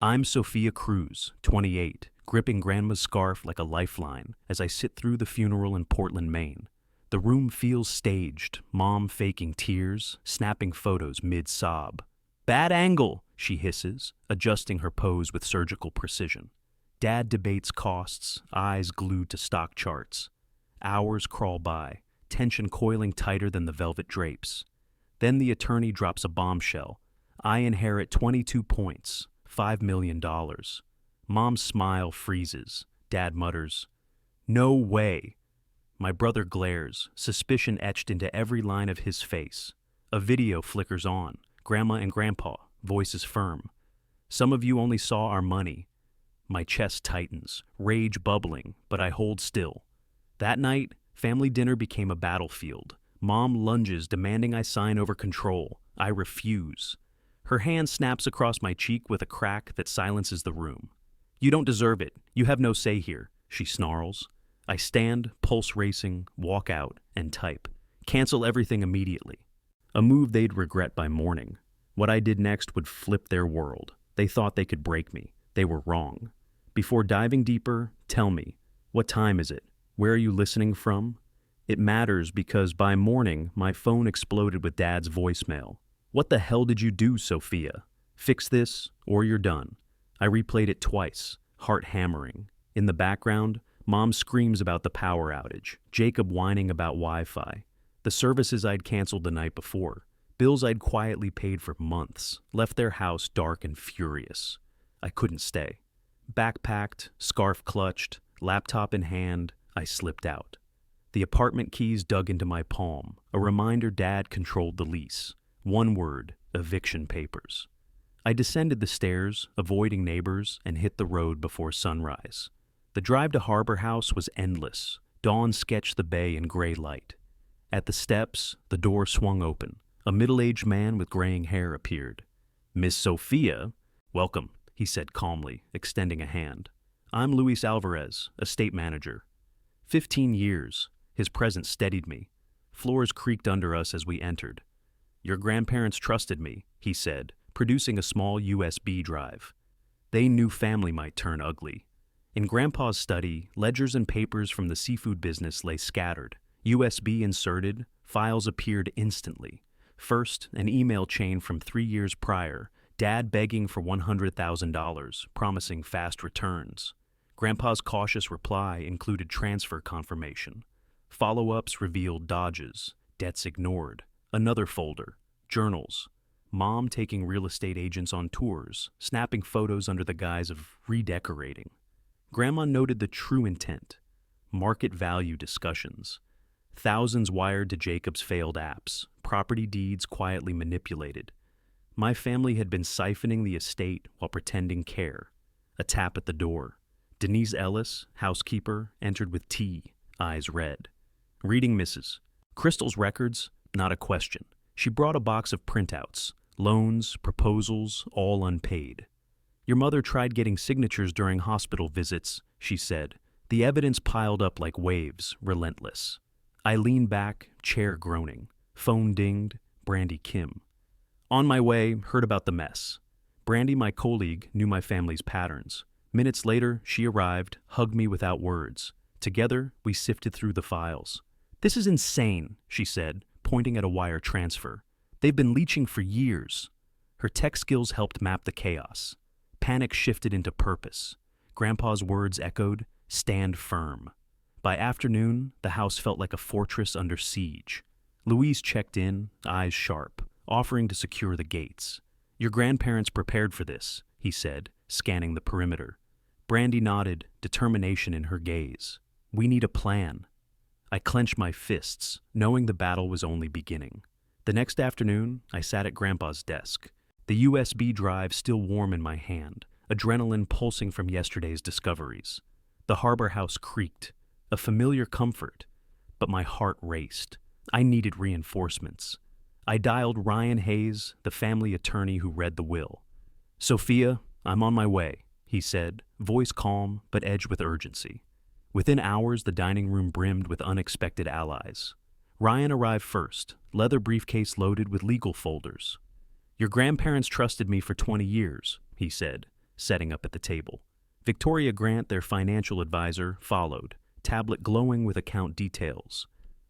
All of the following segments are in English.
I'm Sophia Cruz, 28, gripping Grandma's scarf like a lifeline as I sit through the funeral in Portland, Maine. The room feels staged, Mom faking tears, snapping photos mid-sob. "Bad angle," she hisses, adjusting her pose with surgical precision. Dad debates costs, eyes glued to stock charts. Hours crawl by, tension coiling tighter than the velvet drapes. Then the attorney drops a bombshell. I inherit 22 points, $5 million. Mom's smile freezes. Dad mutters, "No way." My brother glares, suspicion etched into every line of his face. A video flickers on. Grandma and Grandpa, voices firm. "Some of you only saw our money." My chest tightens, rage bubbling, but I hold still. That night, family dinner became a battlefield. Mom lunges, demanding I sign over control. I refuse. Her hand snaps across my cheek with a crack that silences the room. "You don't deserve it. You have no say here," she snarls. I stand, pulse racing, walk out, and type. Cancel everything immediately. A move they'd regret by morning. What I did next would flip their world. They thought they could break me. They were wrong. Before diving deeper, tell me, what time is it? Where are you listening from? It matters because by morning, my phone exploded with Dad's voicemail. "What the hell did you do, Sophia? Fix this, or you're done." I replayed it twice, heart hammering. In the background, Mom screams about the power outage, Jacob whining about Wi-Fi, the services I'd canceled the night before, bills I'd quietly paid for months, left their house dark and furious. I couldn't stay. Backpacked, scarf clutched, laptop in hand, I slipped out. The apartment keys dug into my palm, a reminder Dad controlled the lease. One word, eviction papers. I descended the stairs, avoiding neighbors, and hit the road before sunrise. The drive to Harbor House was endless. Dawn sketched the bay in gray light. At the steps, the door swung open. A middle-aged man with graying hair appeared. "Miss Sophia?" "Welcome," he said calmly, extending a hand. "I'm Luis Alvarez, estate manager." 15 years. His presence steadied me. Floors creaked under us as we entered. "Your grandparents trusted me," he said, producing a small USB drive. They knew family might turn ugly. In Grandpa's study, ledgers and papers from the seafood business lay scattered. USB inserted, files appeared instantly. First, an email chain from 3 years prior, Dad begging for $100,000, promising fast returns. Grandpa's cautious reply included transfer confirmation. Follow-ups revealed dodges, debts ignored. Another folder, journals. Mom taking real estate agents on tours, snapping photos under the guise of redecorating. Grandma noted the true intent, market value discussions. Thousands wired to Jacob's failed apps, property deeds quietly manipulated. My family had been siphoning the estate while pretending care. A tap at the door. Denise Ellis, housekeeper, entered with tea, eyes red. "Reading, Mrs. Crystal's records, not a question." She brought a box of printouts, loans, proposals, all unpaid. "Your mother tried getting signatures during hospital visits," she said. The evidence piled up like waves, relentless. I leaned back, chair groaning. Phone dinged, Brandy Kim. "On my way, heard about the mess." Brandy, my colleague, knew my family's patterns. Minutes later, she arrived, hugged me without words. Together, we sifted through the files. "This is insane," she said, pointing at a wire transfer. "They've been leeching for years." Her tech skills helped map the chaos. Panic shifted into purpose. Grandpa's words echoed, "Stand firm." By afternoon, the house felt like a fortress under siege. Louise checked in, eyes sharp, offering to secure the gates. "Your grandparents prepared for this," he said, scanning the perimeter. Brandy nodded, determination in her gaze. "We need a plan." I clenched my fists, knowing the battle was only beginning. The next afternoon, I sat at Grandpa's desk. The USB drive still warm in my hand, adrenaline pulsing from yesterday's discoveries. The Harbor House creaked, a familiar comfort, but my heart raced. I needed reinforcements. I dialed Ryan Hayes, the family attorney who read the will. "Sophia, I'm on my way," he said, voice calm but edged with urgency. Within hours, the dining room brimmed with unexpected allies. Ryan arrived first, leather briefcase loaded with legal folders. "Your grandparents trusted me for 20 years, he said, setting up at the table. Victoria Grant, their financial advisor, followed, tablet glowing with account details.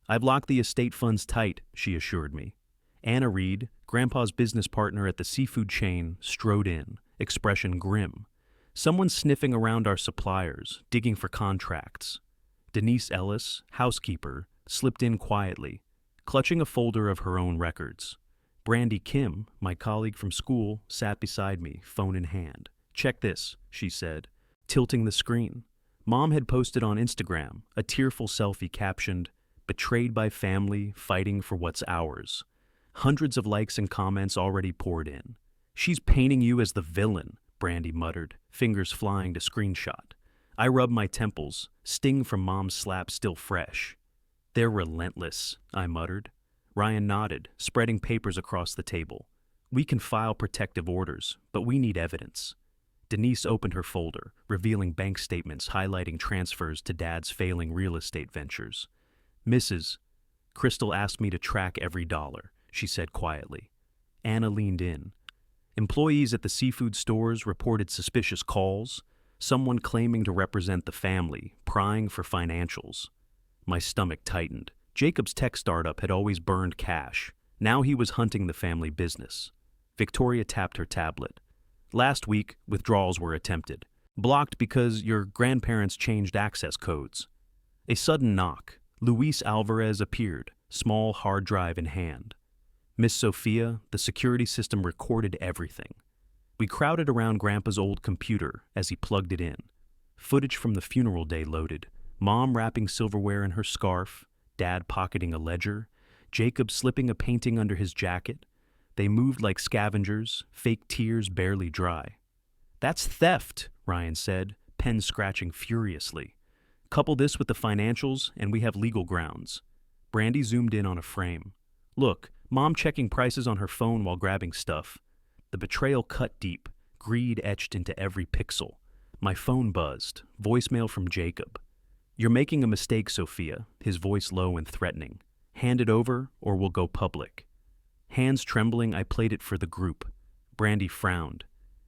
"I've locked the estate funds tight," she assured me. Anna Reed, Grandpa's business partner at the seafood chain, strode in, expression grim. "Someone's sniffing around our suppliers, digging for contracts." Denise Ellis, housekeeper, slipped in quietly, clutching a folder of her own records. Brandy Kim, my colleague from school, sat beside me, phone in hand. "Check this," she said, tilting the screen. Mom had posted on Instagram a tearful selfie captioned, "Betrayed by family, fighting for what's ours." Hundreds of likes and comments already poured in. "She's painting you as the villain," Brandy muttered, fingers flying to screenshot. I rubbed my temples, sting from Mom's slap still fresh. "They're relentless," I muttered. Ryan nodded, spreading papers across the table. "We can file protective orders, but we need evidence." Denise opened her folder, revealing bank statements highlighting transfers to Dad's failing real estate ventures. "Mrs. Crystal asked me to track every dollar," she said quietly. Anna leaned in. "Employees at the seafood stores reported suspicious calls, someone claiming to represent the family, prying for financials." My stomach tightened. Jacob's tech startup had always burned cash. Now he was hunting the family business. Victoria tapped her tablet. "Last week, withdrawals were attempted. Blocked because your grandparents changed access codes." A sudden knock. Luis Alvarez appeared, small hard drive in hand. "Miss Sophia, the security system recorded everything." We crowded around Grandpa's old computer as he plugged it in. Footage from the funeral day loaded. Mom wrapping silverware in her scarf, Dad pocketing a ledger, Jacob slipping a painting under his jacket. They moved like scavengers, fake tears barely dry. "That's theft," Ryan said, pen scratching furiously. "Couple this with the financials, and we have legal grounds." Brandy zoomed in on a frame. "Look, Mom checking prices on her phone while grabbing stuff." The betrayal cut deep, greed etched into every pixel. My phone buzzed, voicemail from Jacob. "You're making a mistake, Sophia," his voice low and threatening. "Hand it over, or we'll go public." Hands trembling, I played it for the group. Brandy frowned.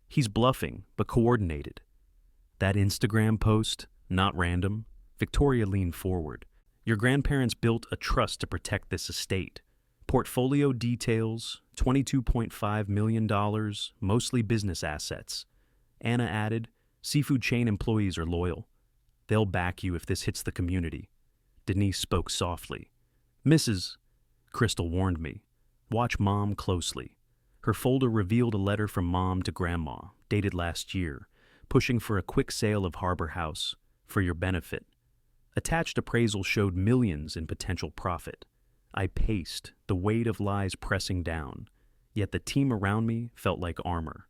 "He's bluffing, but coordinated." "That Instagram post? Not random?" Victoria leaned forward. "Your grandparents built a trust to protect this estate. Portfolio details, $22.5 million, mostly business assets." Anna added, "Seafood chain employees are loyal. They'll back you if this hits the community." Denise spoke softly. "Mrs. Crystal warned me. Watch Mom closely." Her folder revealed a letter from Mom to Grandma, dated last year, pushing for a quick sale of Harbor House, "for your benefit." Attached appraisal showed millions in potential profit. I paced, the weight of lies pressing down, yet the team around me felt like armor.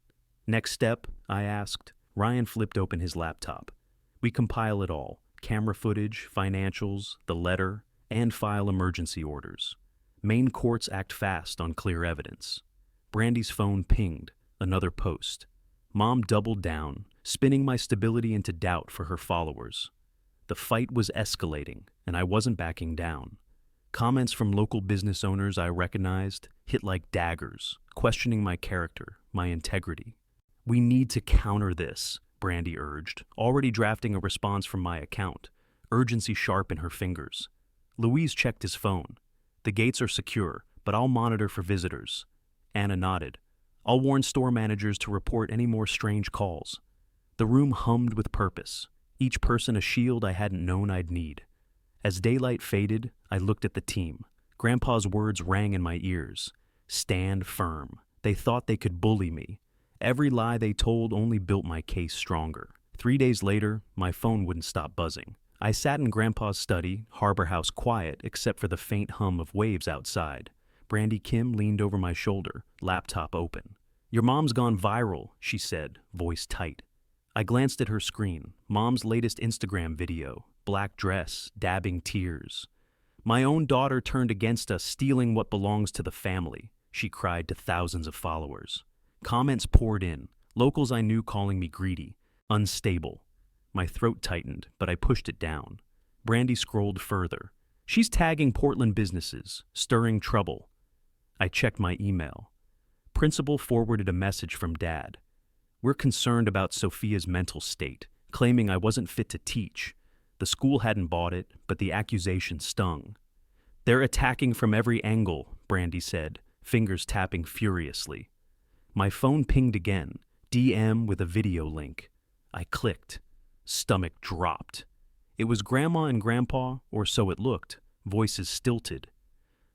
"Next step?" I asked. Ryan flipped open his laptop. "We compile it all, camera footage, financials, the letter, and file emergency orders. Main courts act fast on clear evidence." Brandy's phone pinged, another post. Mom doubled down, spinning my stability into doubt for her followers. The fight was escalating, and I wasn't backing down. Comments from local business owners I recognized hit like daggers, questioning my character, my integrity. "We need to counter this," Brandy urged, already drafting a response from my account, urgency sharp in her fingers. Louise checked his phone. "The gates are secure, but I'll monitor for visitors." Anna nodded. "I'll warn store managers to report any more strange calls." The room hummed with purpose, each person a shield I hadn't known I'd need. As daylight faded, I looked at the team. Grandpa's words rang in my ears. "Stand firm." They thought they could bully me. Every lie they told only built my case stronger. 3 days later, my phone wouldn't stop buzzing. I sat in Grandpa's study, Harbor House quiet except for the faint hum of waves outside. Brandy Kim leaned over my shoulder, laptop open. "Your mom's gone viral," she said, voice tight. I glanced at her screen, Mom's latest Instagram video, black dress, dabbing tears. "My own daughter turned against us, stealing what belongs to the family," she cried to thousands of followers. Comments poured in, locals I knew calling me greedy, unstable. My throat tightened, but I pushed it down. Brandy scrolled further. "She's tagging Portland businesses, stirring trouble." I checked my email. Principal forwarded a message from Dad. We're concerned about Sophia's mental state, claiming I wasn't fit to teach. The school hadn't bought it, but the accusation stung. They're attacking from every angle, Brandy said, fingers tapping furiously. My phone pinged again, DM with a video link. I clicked. Stomach dropped. It was Grandma and Grandpa, or so it looked, voices stilted.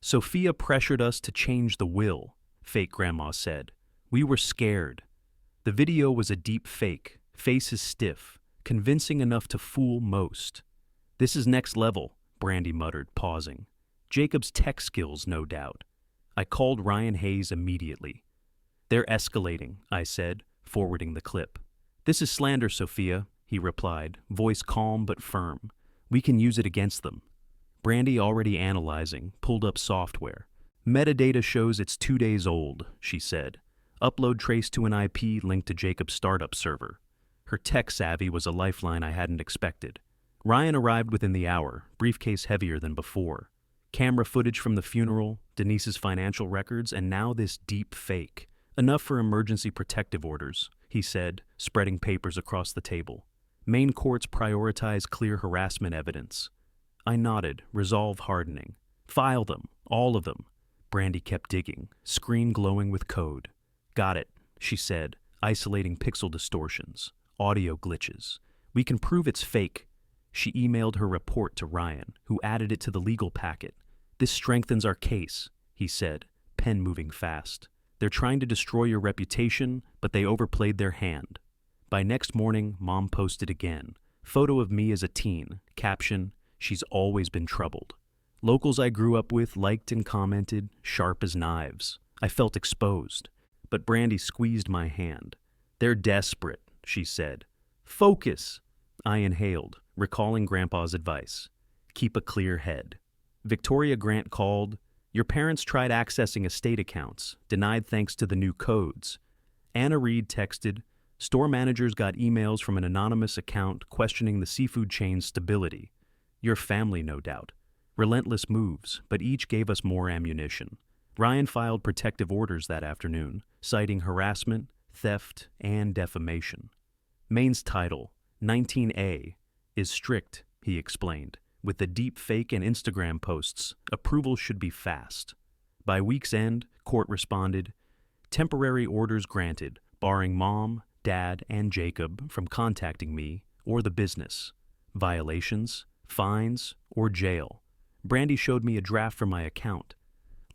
Sophia pressured us to change the will, fake Grandma said. We were scared. The video was a deep fake, faces stiff, convincing enough to fool most. This is next level, Brandy muttered, pausing. Jacob's tech skills, no doubt. I called Ryan Hayes immediately. They're escalating, I said, forwarding the clip. This is slander, Sophia, he replied, voice calm but firm. We can use it against them. Brandy, already analyzing, pulled up software. Metadata shows it's 2 days old, she said. Upload trace to an IP linked to Jacob's startup server. Her tech savvy was a lifeline I hadn't expected. Ryan arrived within the hour, briefcase heavier than before. Camera footage from the funeral, Denise's financial records, and now this deep fake. Enough for emergency protective orders, he said, spreading papers across the table. Main courts prioritize clear harassment evidence. I nodded, resolve hardening. File them, all of them. Brandy kept digging, screen glowing with code. Got it, she said, isolating pixel distortions, audio glitches. We can prove it's fake. She emailed her report to Ryan, who added it to the legal packet. This strengthens our case, he said, pen moving fast. They're trying to destroy your reputation, but they overplayed their hand. By next morning, Mom posted again. Photo of me as a teen, caption, she's always been troubled. Locals I grew up with liked and commented, sharp as knives. I felt exposed. But Brandy squeezed my hand. They're desperate, she said. Focus! I inhaled, recalling Grandpa's advice. Keep a clear head. Victoria Grant called. Your parents tried accessing estate accounts, denied thanks to the new codes. Anna Reed texted. Store managers got emails from an anonymous account questioning the seafood chain's stability. Your family, no doubt. Relentless moves, but each gave us more ammunition. Ryan filed protective orders that afternoon, citing harassment, theft, and defamation. Maine's title, 19A, is strict, he explained. With the deep fake and Instagram posts, approval should be fast. By week's end, court responded, temporary orders granted, barring Mom, Dad, and Jacob from contacting me or the business. Violations, fines, or jail. Brandy showed me a draft from my account.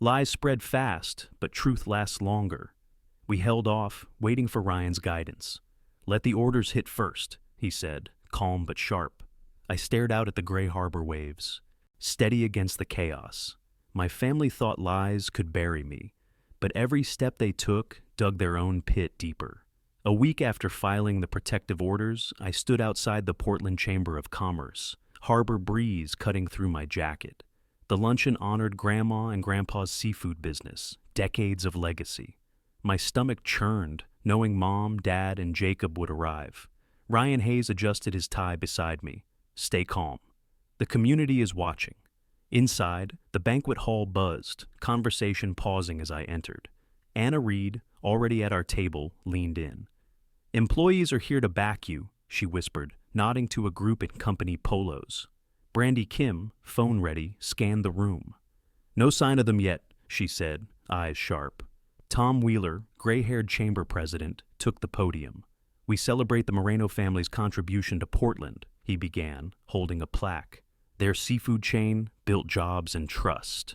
Lies spread fast, but truth lasts longer. We held off, waiting for Ryan's guidance. Let the orders hit first, he said, calm but sharp. I stared out at the gray harbor waves, steady against the chaos. My family thought lies could bury me, but every step they took dug their own pit deeper. A week after filing the protective orders, I stood outside the Portland Chamber of Commerce, harbor breeze cutting through my jacket. The luncheon honored Grandma and Grandpa's seafood business, decades of legacy. My stomach churned, knowing Mom, Dad, and Jacob would arrive. Ryan Hayes adjusted his tie beside me. Stay calm. The community is watching. Inside, the banquet hall buzzed, conversation pausing as I entered. Anna Reed, already at our table, leaned in. Employees are here to back you, she whispered, nodding to a group in company polos. Brandy Kim, phone ready, scanned the room. No sign of them yet, she said, eyes sharp. Tom Wheeler, gray-haired chamber president, took the podium. We celebrate the Moreno family's contribution to Portland, he began, holding a plaque. Their seafood chain built jobs and trust.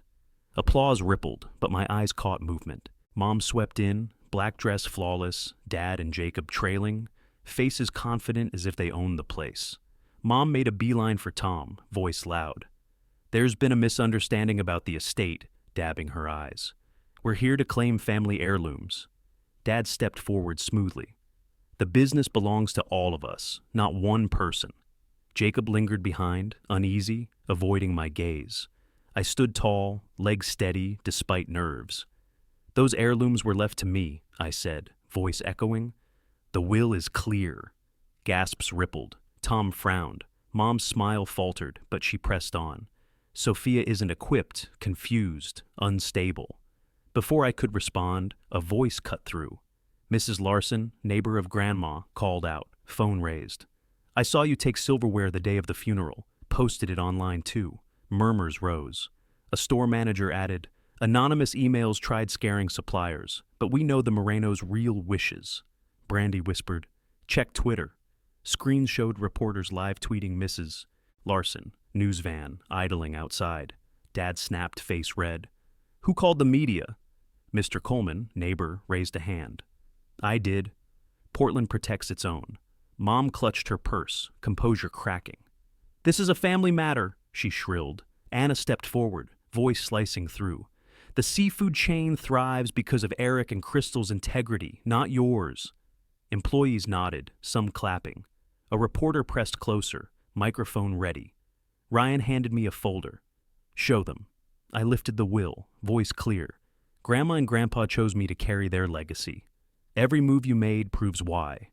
Applause rippled, but my eyes caught movement. Mom swept in, black dress flawless, Dad and Jacob trailing, faces confident as if they owned the place. Mom made a beeline for Tom, voice loud. There's been a misunderstanding about the estate, dabbing her eyes. We're here to claim family heirlooms. Dad stepped forward smoothly. The business belongs to all of us, not one person. Jacob lingered behind, uneasy, avoiding my gaze. I stood tall, legs steady, despite nerves. Those heirlooms were left to me, I said, voice echoing. The will is clear. Gasps rippled. Tom frowned. Mom's smile faltered, but she pressed on. Sophia isn't equipped, confused, unstable. Before I could respond, a voice cut through. Mrs. Larson, neighbor of Grandma, called out, phone raised. I saw you take silverware the day of the funeral. Posted it online too. Murmurs rose. A store manager added, anonymous emails tried scaring suppliers, but we know the Morenos' real wishes. Brandy whispered, check Twitter. Screens showed reporters live tweeting Mrs. Larson, news van, idling outside. Dad snapped, face red. Who called the media? Mr. Coleman, neighbor, raised a hand. I did. Portland protects its own. Mom clutched her purse, composure cracking. This is a family matter, she shrilled. Anna stepped forward, voice slicing through. The seafood chain thrives because of Eric and Crystal's integrity, not yours. Employees nodded, some clapping. A reporter pressed closer, microphone ready. Ryan handed me a folder. Show them. I lifted the will, voice clear. Grandma and Grandpa chose me to carry their legacy. Every move you made proves why.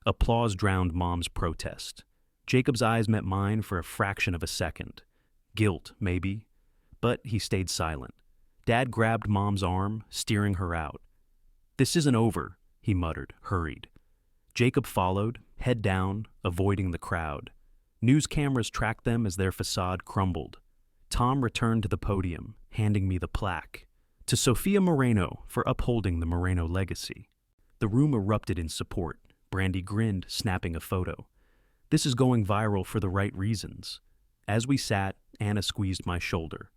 Applause drowned Mom's protest. Jacob's eyes met mine for a fraction of a second. Guilt, maybe. But he stayed silent. Dad grabbed Mom's arm, steering her out. This isn't over, he muttered, hurried. Jacob followed, head down, avoiding the crowd. News cameras tracked them as their facade crumbled. Tom returned to the podium, handing me the plaque. To Sophia Moreno for upholding the Moreno legacy. The room erupted in support. Brandy grinned, snapping a photo. This is going viral for the right reasons. As we sat, Anna squeezed my shoulder.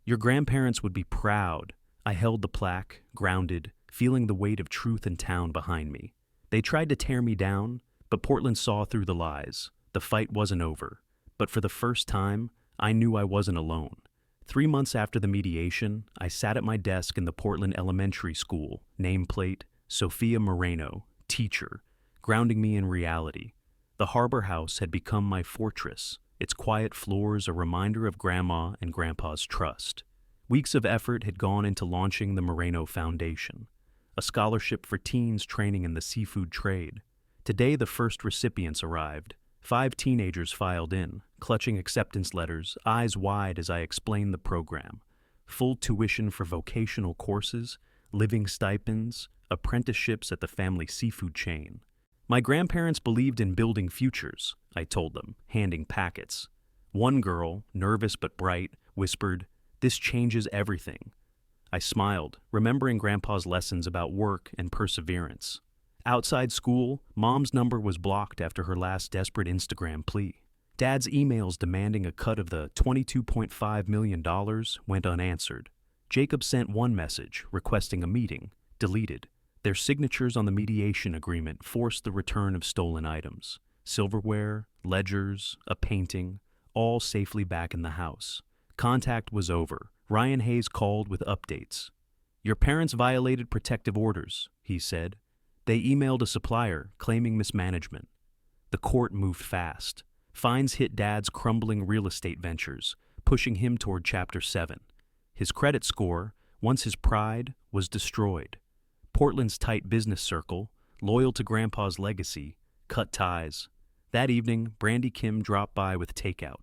Your grandparents would be proud. I held the plaque, grounded, feeling the weight of truth in town behind me. They tried to tear me down, but Portland saw through the lies. The fight wasn't over. But for the first time, I knew I wasn't alone. 3 months after the mediation, I sat at my desk in the Portland Elementary School, nameplate, Sophia Moreno, teacher, grounding me in reality. The Harbor House had become my fortress, its quiet floors a reminder of Grandma and Grandpa's trust. Weeks of effort had gone into launching the Moreno Foundation, a scholarship for teens training in the seafood trade. Today, the first recipients arrived. 5 teenagers filed in, clutching acceptance letters, eyes wide as I explained the program. Full tuition for vocational courses, living stipends, apprenticeships at the family seafood chain. My grandparents believed in building futures, I told them, handing packets. One girl, nervous but bright, whispered, "This changes everything." I smiled, remembering Grandpa's lessons about work and perseverance. Outside school, Mom's number was blocked after her last desperate Instagram plea. Dad's emails demanding a cut of the $22.5 million went unanswered. Jacob sent one message, requesting a meeting, deleted. Their signatures on the mediation agreement forced the return of stolen items. Silverware, ledgers, a painting, all safely back in the house. Contact was over. Ryan Hayes called with updates. Your parents violated protective orders, he said. They emailed a supplier claiming mismanagement. The court moved fast. Fines hit Dad's crumbling real estate ventures, pushing him toward Chapter 7. His credit score, once his pride, was destroyed. Portland's tight business circle, loyal to Grandpa's legacy, cut ties. That evening, Brandy Kim dropped by with takeout.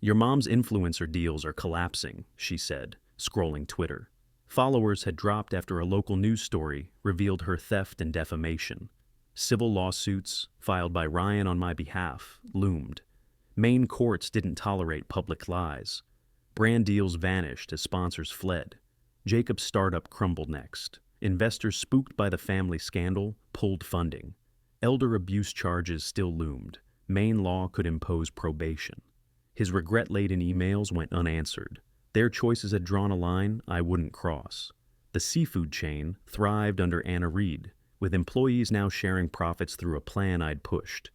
Your mom's influencer deals are collapsing, she said, scrolling Twitter. Followers had dropped after a local news story revealed her theft and defamation. Civil lawsuits, filed by Ryan on my behalf, loomed. Maine courts didn't tolerate public lies. Brand deals vanished as sponsors fled. Jacob's startup crumbled next. Investors spooked by the family scandal pulled funding. Elder abuse charges still loomed. Maine law could impose probation. His regret-laden emails went unanswered. Their choices had drawn a line I wouldn't cross. The seafood chain thrived under Anna Reed, with employees now sharing profits through a plan I'd pushed.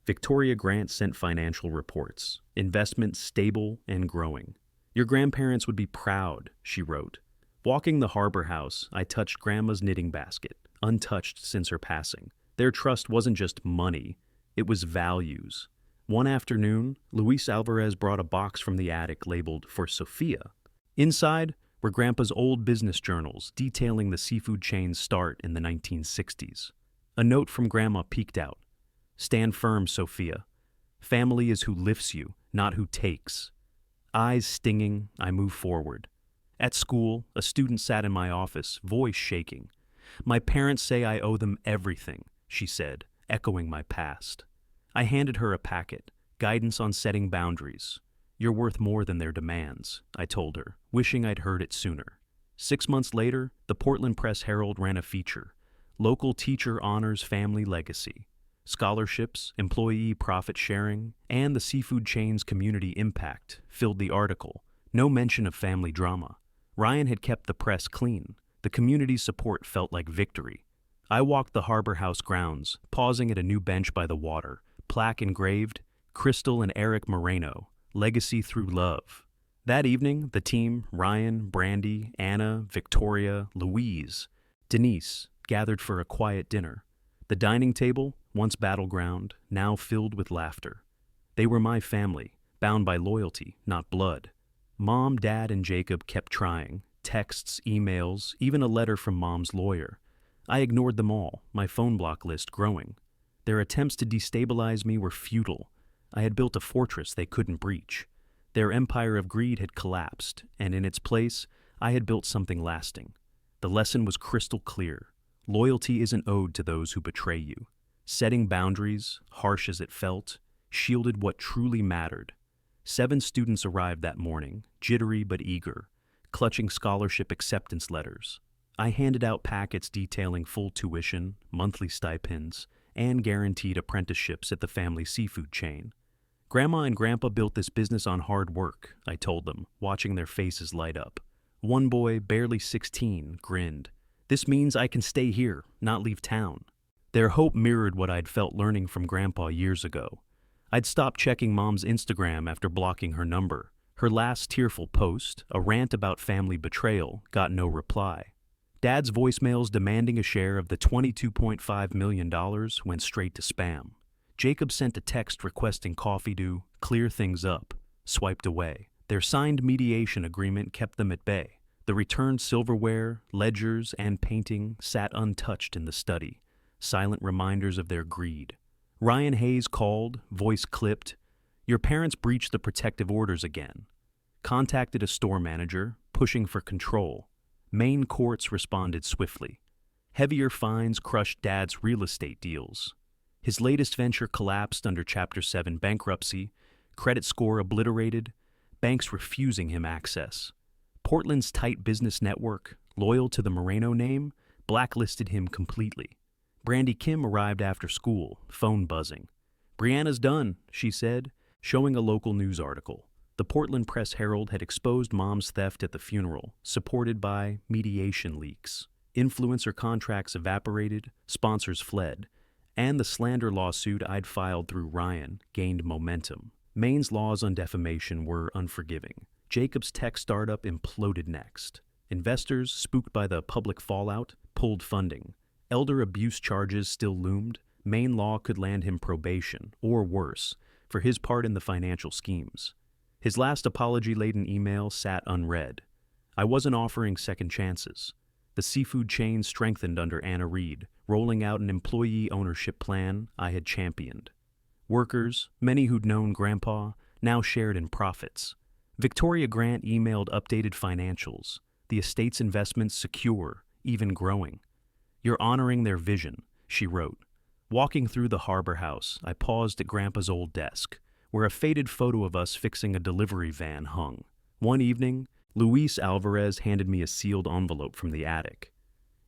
Victoria Grant sent financial reports, investments stable and growing. Your grandparents would be proud, she wrote. Walking the Harbor House, I touched Grandma's knitting basket, untouched since her passing. Their trust wasn't just money, it was values. One afternoon, Luis Alvarez brought a box from the attic labeled "For Sophia." Inside were Grandpa's old business journals detailing the seafood chain's start in the 1960s. A note from Grandma peeked out. Stand firm, Sophia. Family is who lifts you, not who takes. Eyes stinging, I moved forward. At school, a student sat in my office, voice shaking. My parents say I owe them everything, she said, echoing my past. I handed her a packet, guidance on setting boundaries. You're worth more than their demands, I told her, wishing I'd heard it sooner. 6 months later, the Portland Press-Herald ran a feature, Local Teacher Honors Family Legacy. Scholarships, employee profit sharing, and the seafood chain's community impact filled the article. No mention of family drama. Ryan had kept the press clean. The community's support felt like victory. I walked the Harbor House grounds, pausing at a new bench by the water, plaque engraved, Crystal and Eric Moreno, Legacy Through Love. That evening, the team, Ryan, Brandy, Anna, Victoria, Louise, Denise, gathered for a quiet dinner. The dining table, once battleground, now filled with laughter. They were my family, bound by loyalty, not blood. Mom, Dad, and Jacob kept trying. Texts, emails, even a letter from Mom's lawyer. I ignored them all, my phone block list growing. Their attempts to destabilize me were futile. I had built a fortress they couldn't breach. Their empire of greed had collapsed, and in its place, I had built something lasting. The lesson was crystal clear. Loyalty isn't owed to those who betray you. Setting boundaries, harsh as it felt, shielded what truly mattered. 7 students arrived that morning, jittery but eager, clutching scholarship acceptance letters. I handed out packets detailing full tuition, monthly stipends, and guaranteed apprenticeships at the family seafood chain. Grandma and Grandpa built this business on hard work, I told them, watching their faces light up. One boy, barely 16, grinned. This means I can stay here, not leave town. Their hope mirrored what I'd felt learning from Grandpa years ago. I'd stopped checking Mom's Instagram after blocking her number. Her last tearful post, a rant about family betrayal, got no reply. Dad's voicemails demanding a share of the $22.5 million went straight to spam. Jacob sent a text requesting coffee to clear things up, swiped away. Their signed mediation agreement kept them at bay. The returned silverware, ledgers, and painting sat untouched in the study, silent reminders of their greed. Ryan Hayes called, voice clipped. Your parents breached the protective orders again. Contacted a store manager, pushing for control. Maine courts responded swiftly. Heavier fines crushed Dad's real estate deals. His latest venture collapsed under Chapter 7 bankruptcy, credit score obliterated, banks refusing him access. Portland's tight business network, loyal to the Moreno name, blacklisted him completely. Brandy Kim arrived after school, phone buzzing. Brianna's done, she said, showing a local news article. The Portland Press-Herald had exposed Mom's theft at the funeral, supported by mediation leaks. Influencer contracts evaporated, sponsors fled, and the slander lawsuit I'd filed through Ryan gained momentum. Maine's laws on defamation were unforgiving. Jacob's tech startup imploded next. Investors, spooked by the public fallout, pulled funding. Elder abuse charges still loomed. Maine law could land him probation, or worse, for his part in the financial schemes. His last apology-laden email sat unread. I wasn't offering second chances. The seafood chain strengthened under Anna Reed, rolling out an employee ownership plan I had championed. Workers, many who'd known Grandpa, now shared in profits. Victoria Grant emailed updated financials, the estate's investments secure, even growing. You're honoring their vision, she wrote. Walking through the Harbor House, I paused at Grandpa's old desk, where a faded photo of us fixing a delivery van hung. One evening, Luis Alvarez handed me a sealed envelope from the attic.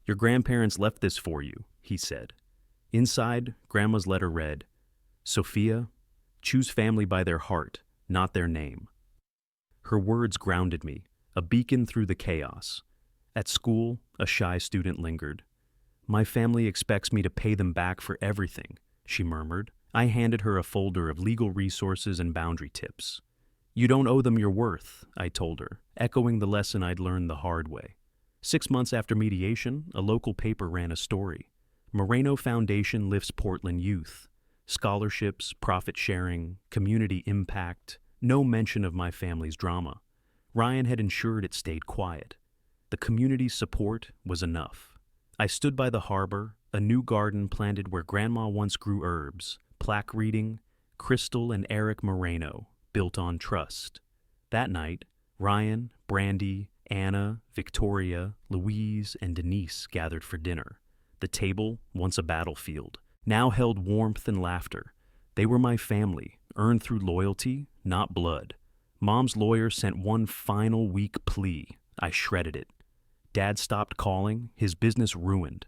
Your grandparents left this for you, he said. Inside, Grandma's letter read, Sophia, choose family by their heart, not their name. Her words grounded me, a beacon through the chaos. At school, a shy student lingered. My family expects me to pay them back for everything, she murmured. I handed her a folder of legal resources and boundary tips. You don't owe them your worth, I told her, echoing the lesson I'd learned the hard way. 6 months after mediation, a local paper ran a story. Moreno Foundation lifts Portland youth. Scholarships, profit sharing, community impact, no mention of my family's drama. Ryan had ensured it stayed quiet. The community's support was enough. I stood by the harbor, a new garden planted where Grandma once grew herbs, plaque reading, Crystal and Eric Moreno, built on trust. That night, Ryan, Brandy, Anna, Victoria, Louise, and Denise gathered for dinner. The table, once a battlefield, now held warmth and laughter. They were my family, earned through loyalty, not blood. Mom's lawyer sent one final weak plea. I shredded it. Dad stopped calling, his business ruined.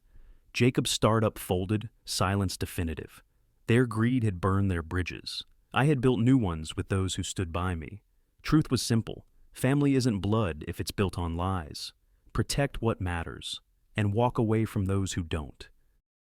Jacob's startup folded, silence definitive. Their greed had burned their bridges. I had built new ones with those who stood by me. Truth was simple. Family isn't blood if it's built on lies. Protect what matters, and walk away from those who don't.